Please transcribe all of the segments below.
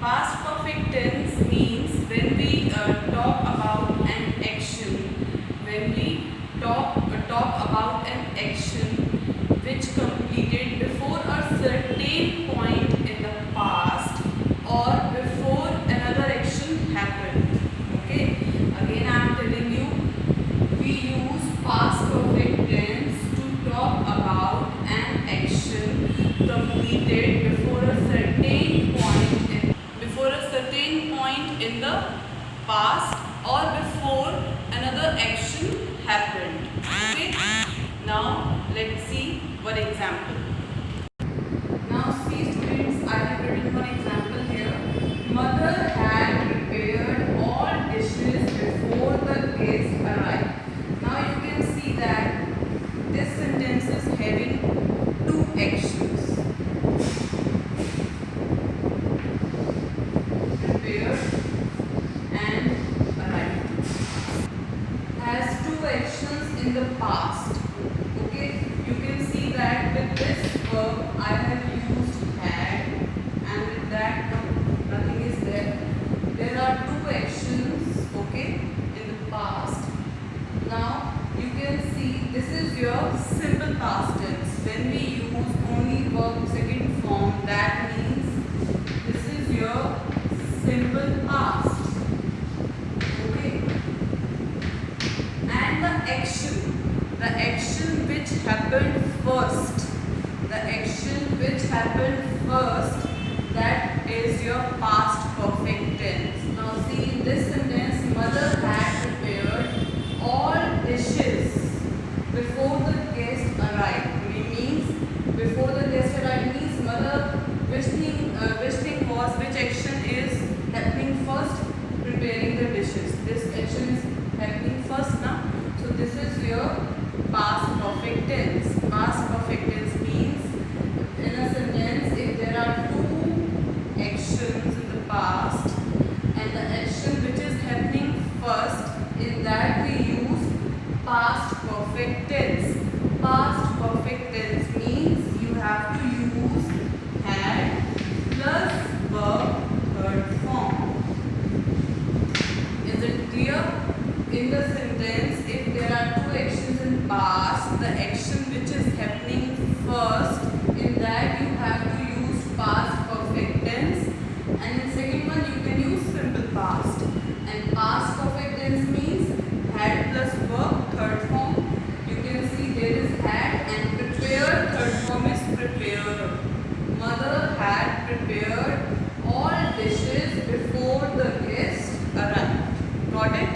Past perfect tense means when we talk about an action, when we talk about an action which completed before a certain point in the past or before another action happened. Okay, again I am telling you, we use past perfect tense to talk about an action completed before a certain point in the past or before another action happened. Okay, now let's see one example. Now see students, I have written one example here. Mother had prepared all dishes before the guest arrived. Now you can see that this sentence is having two actions. Prepared and arrived. Has two actions in the past. Okay, you can see that with this verb I have used had, and with that nothing is there. There are two actions, okay, in the past. Now you can see this is your simple past tense. When we use only verb second form, that means this is your simple past. Okay, and the action which happened first, that is your past perfect tense. Now see in this sentence, mother had prepared all dishes before the guest arrived. It means before the guest arrived means mother, which action is happening first? Preparing the dishes. This action is happening first now. So this is your past perfect tense. Past perfect tense means in a sentence if there are two actions in the past and the action which is happening first, in that we use past perfect tense. Past perfect tense means you have to use had plus verb third form. Is it clear? In the sentence, if there are two actions in past, the action which is happening first, in that you have to use past perfect tense, and in second one you can use simple past. And past perfect tense means had plus verb third form. You can see there is had, and prepared third form is prepared. Mother had prepared all dishes before the guest arrived. Got it?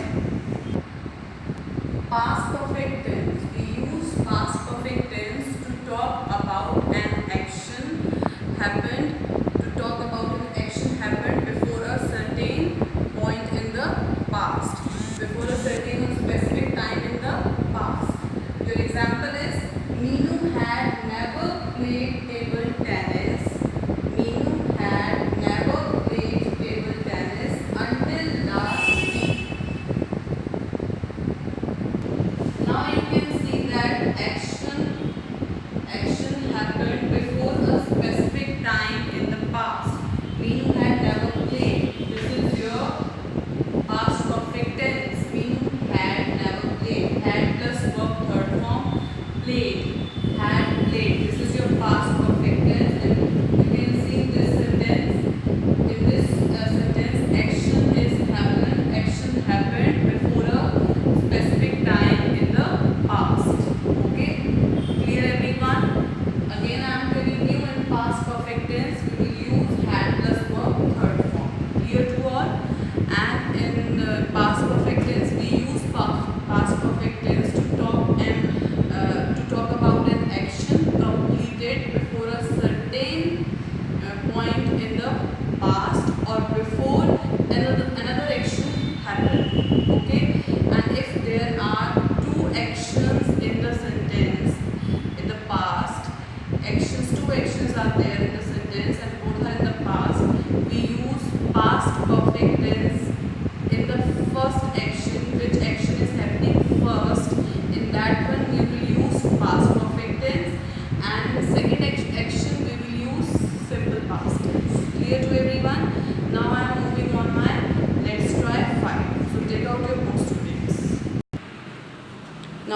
Past perfect tense. We use past perfect tense to talk about an action happened, before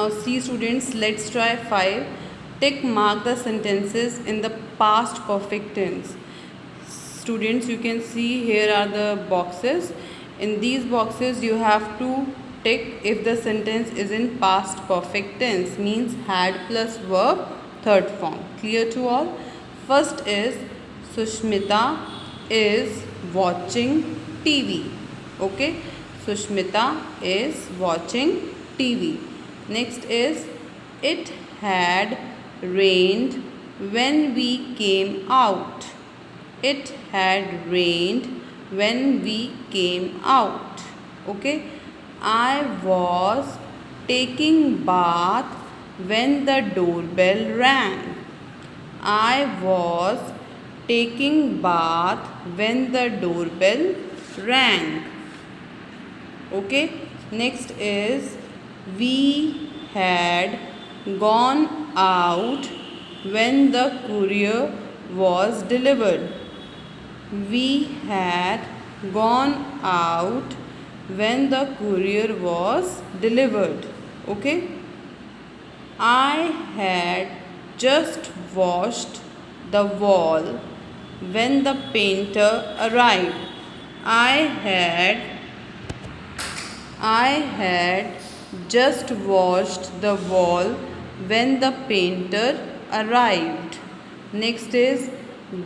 Now see students, let's try 5. Tick mark the sentences in the past perfect tense. Students, you can see here are the boxes. In these boxes you have to tick if the sentence is in past perfect tense, means had plus verb third form. Clear to all? First is Sushmita is watching TV. Okay, Sushmita is watching TV. Next is it had rained when we came out. It had rained when we came out. Okay, I was taking bath when the doorbell rang. I was taking bath when the doorbell rang. Okay, next is we had gone out when the courier was delivered. We had gone out when the courier was delivered. Okay, I had just washed the wall when the painter arrived. I had just washed the wall when the painter arrived. Next is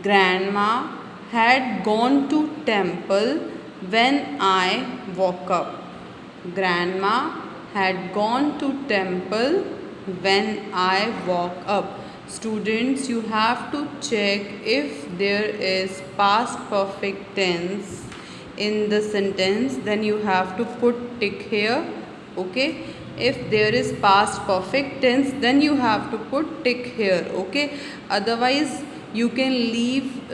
grandma had gone to temple when I woke up. Grandma had gone to temple when I woke up. Students, you have to check if there is past perfect tense in the sentence, then you have to put tick here. Okay, if there is past perfect tense, then you have to put tick here. Okay, otherwise you can leave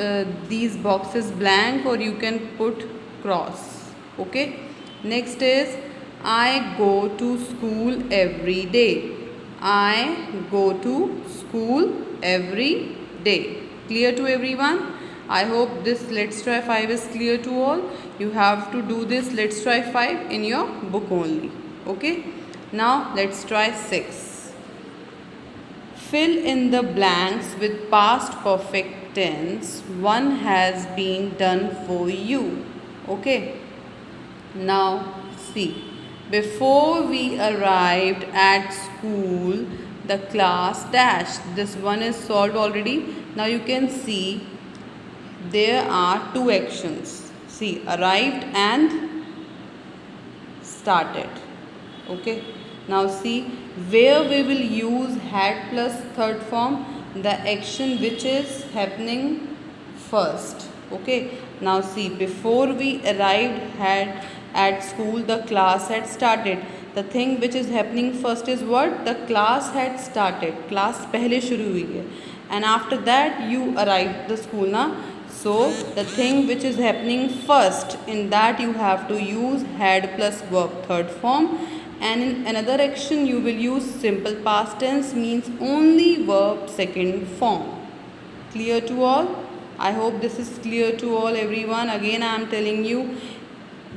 these boxes blank or you can put cross. Okay, next is I go to school every day. I go to school every day. Clear to everyone? I hope this let's try 5 is clear to all. You have to do this let's try 5 in your book only. Okay, now let's try 6. Fill in the blanks with past perfect tense. One has been done for you. Okay, now see, before we arrived at school the class dashed. This one is solved already. Now you can see there are two actions. See, arrived and started. Okay, now see where we will use had plus third form, the action which is happening first. Okay, now see before we arrived at school the class had started. The thing which is happening first is what? The class had started. Class पहले शुरू हुई है and after that you arrived the school ना. So the thing which is happening first, in that you have to use had plus verb third form, and in another action you will use simple past tense, means only verb second form. Clear to all? I hope this is clear to all everyone. Again I am telling you,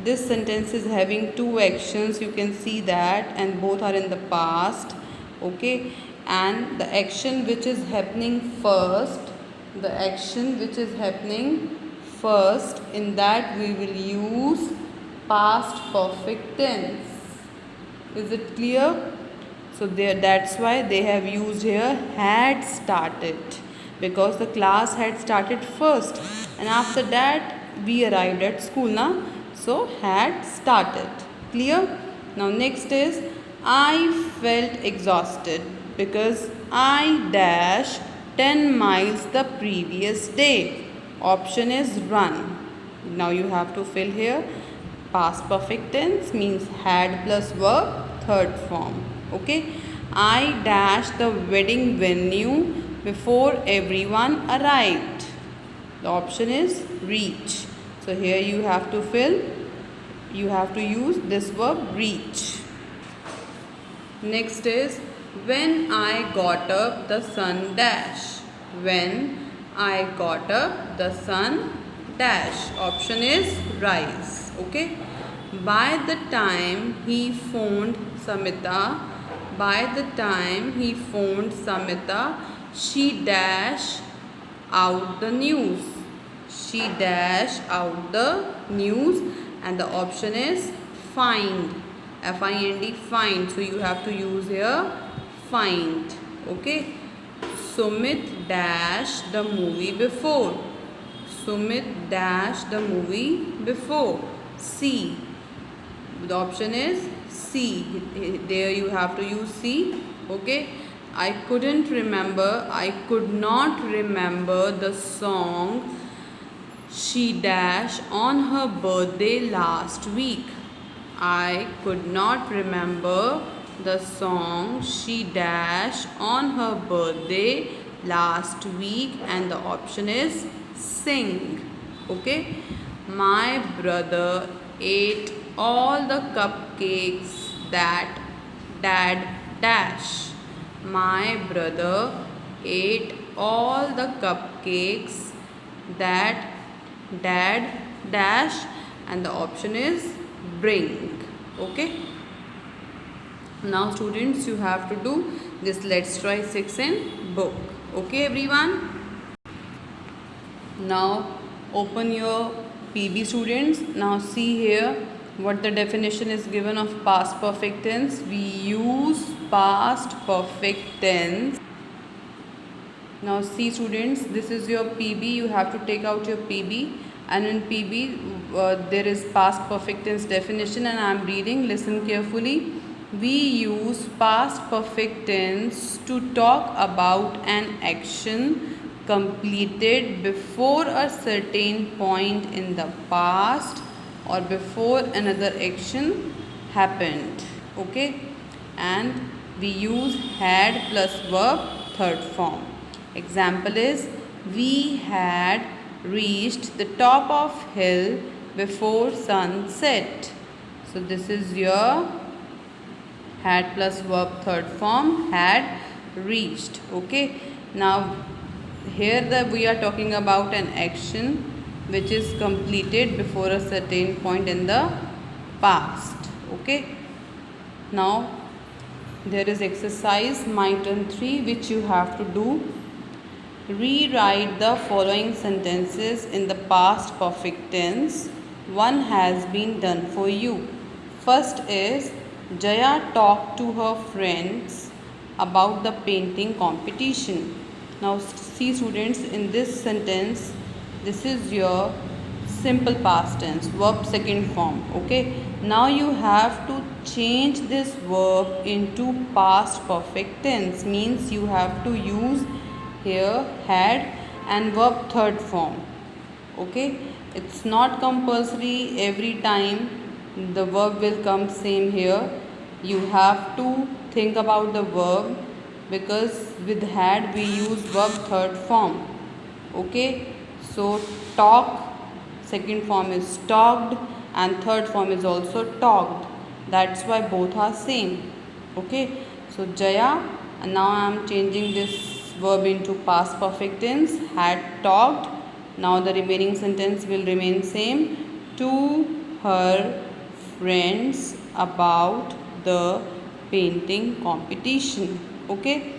this sentence is having two actions, you can see that, and both are in the past. Okay, and the action which is happening first, in that we will use past perfect tense. Is it clear? So that's why they have used here had started, because the class had started first and after that we arrived at school now. So had started. Clear? Now next is I felt exhausted because I dashed 10 miles the previous day. Option is run. Now you have to fill here. Past perfect tense means had plus verb third form. Okay. I dashed the wedding venue before everyone arrived. The option is reach. So here you have to fill, you have to use this verb reach. Next is when I got up the sun dash. When I got up the sun dash. Option is rise. Okay. By the time he phoned Samita, By the time he phoned Samita, she dashed out the news. She dashed out the news, and the option is find. Find, find. So you have to use here find. Okay. Sumit dashed the movie before. Sumit dashed the movie before. C. The option is C. There you have to use C. Okay. I could not remember the song she dashed on her birthday last week. I could not remember the song she dashed on her birthday last week, and the option is sing. Okay. My brother ate all the cupcakes that dad dash. My brother ate all the cupcakes that dad dash, and the option is bring. Okay. Now students, you have to do this Let's Try 6 in book. Okay everyone. Now open your PB students. Now see here what the definition is given of past perfect tense. We use past perfect tense. Now see students, this is your PB. You have to take out your PB, and in PB there is past perfect tense definition, and I am reading. Listen carefully. We use past perfect tense to talk about an action completed before a certain point in the past or before another action happened. Okay. And we use had plus verb third form. Example is, we had reached the top of hill before sunset. So this is your had plus verb third form, had reached. Okay. Now here we are talking about an action which is completed before a certain point in the past. Okay. Now there is exercise my turn 3 which you have to do. Rewrite the following sentences in the past perfect tense. One has been done for you. First is, Jaya talked to her friends about the painting competition. Now see students, in this sentence, this is your simple past tense, verb second form. Okay. Now you have to change this verb into past perfect tense. Means you have to use here had and verb third form. Okay. It's not compulsory every time the verb will come same here. You have to think about the verb, because with had we use verb third form. Okay. So talk second form is talked and third form is also talked. That's why both are same. Okay. So Jaya, and now I am changing this verb into past perfect tense, had talked. Now the remaining sentence will remain same. To her friends about the painting competition. Okay.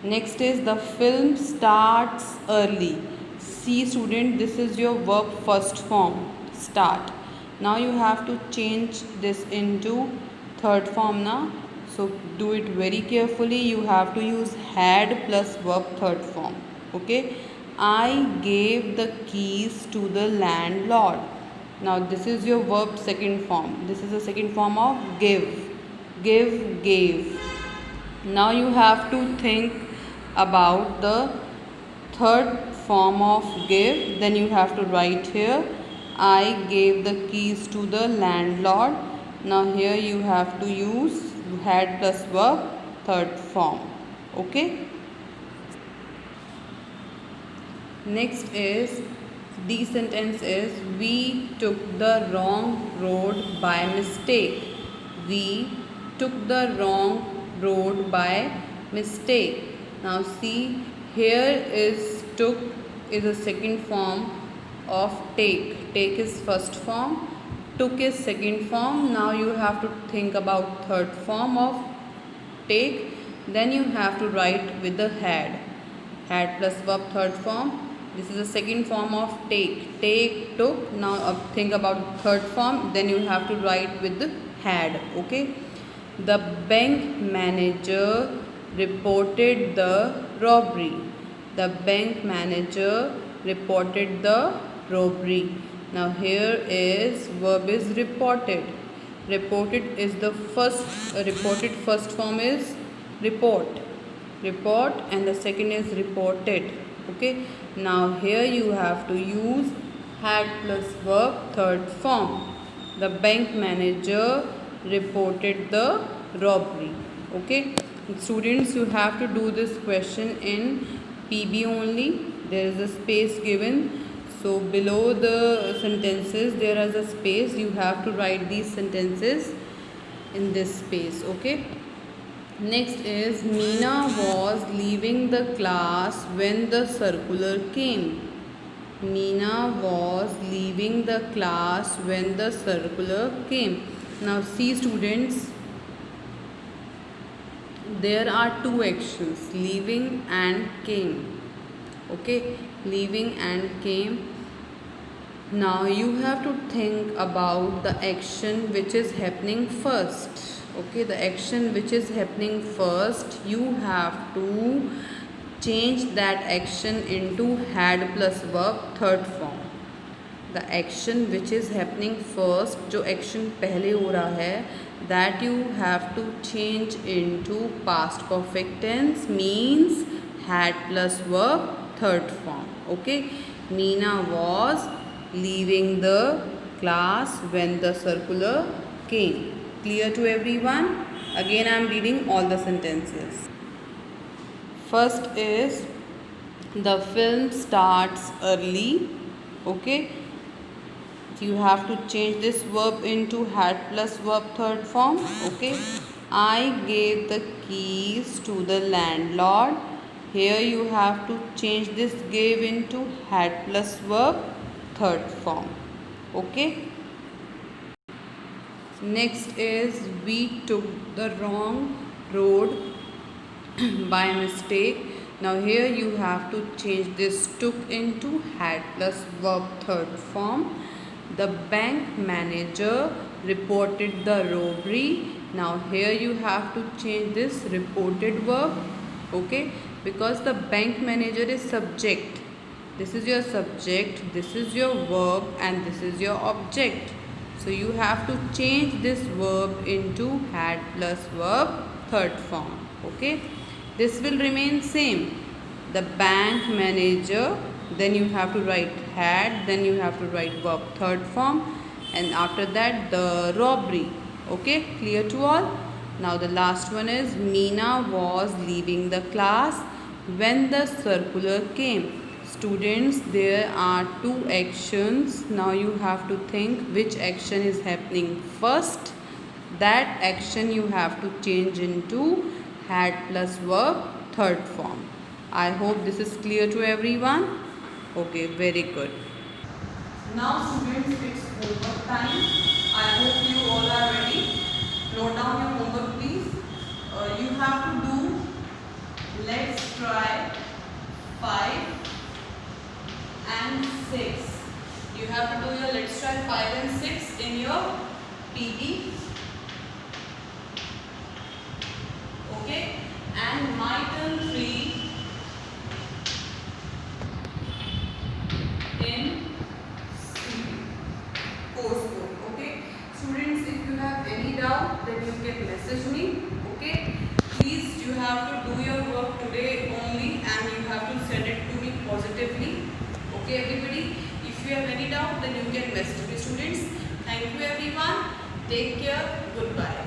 Next is, the film starts early. See student, this is your verb first form, start. Now you have to change this into third form now. So do it very carefully. You have to use had plus verb third form. Okay. I gave the keys to the landlord. Now this is your verb second form. This is the second form of give. Give, gave. Now you have to think about the third form of give. Then you have to write here, I gave the keys to the landlord. Now here you have to use had plus verb third form. Okay. Next is, the sentence is, we took the wrong road by mistake. We took the wrong road by mistake. Now see, here is took is a second form of take. Take is first form, took is second form. Now you have to think about third form of take, then you have to write with the had. Had plus verb third form. This is the second form of take. Take, took. Now think about third form. Then you have to write with the had. Okay. The bank manager reported the robbery. The bank manager reported the robbery. Now here is verb is reported. Reported is the first reported first form is report. Report, and the second is reported. Okay. Now here you have to use had plus verb third form. The bank manager reported the robbery. Okay. Students, you have to do this question in PB only. There is a space given. So below the sentences there is a space. You have to write these sentences in this space. Okay. Next is Meena was leaving the class when the circular came. Meena was leaving the class when the circular came. Now see students, there are two actions, leaving and came. Okay, leaving and came. Now you have to think about the action which is happening first. Okay, the action which is happening first, you have to change that action into had plus verb third form. The action which is happening first, जो action पहले हो रहा है, that you have to change into past perfect tense, means had plus verb third form. Okay, Meena was leaving the class when the circular came. Clear to everyone? Again I am reading all the sentences. First is the film starts early. Okay, you have to change this verb into had plus verb third form. Okay, I gave the keys to the landlord. Here you have to change this gave into had plus verb third form. Okay. Next is we took the wrong road by mistake. Now here you have to change this took into had plus verb third form. The bank manager reported the robbery. Now here you have to change this reported verb. Okay, because the bank manager is subject. This is your subject, this is your verb, and this is your object. So you have to change this verb into had plus verb third form. Okay, this will remain same. The bank manager, then you have to write had, then you have to write verb third form, and after that the robbery. Okay, clear to all? Now the last one is Meena was leaving the class when the circular came. Students, there are two actions. Now you have to think which action is happening first. That action you have to change into had plus verb third form. I hope this is clear to everyone. Okay, very good. Now students, it's homework time. I hope you all are ready. Note down your homework please. You have to do let's try 5 and 6. You have to do your let's try 5 and 6 in your PE. Okay, and my turn 3 in course book. Okay, students, if you have any doubt, then you can message me. Okay, please, you have to do your work today only, and you have to send it to me positively. Okay, everybody, if you have any doubt, then you can message me. Students, thank you everyone. Take care. Goodbye.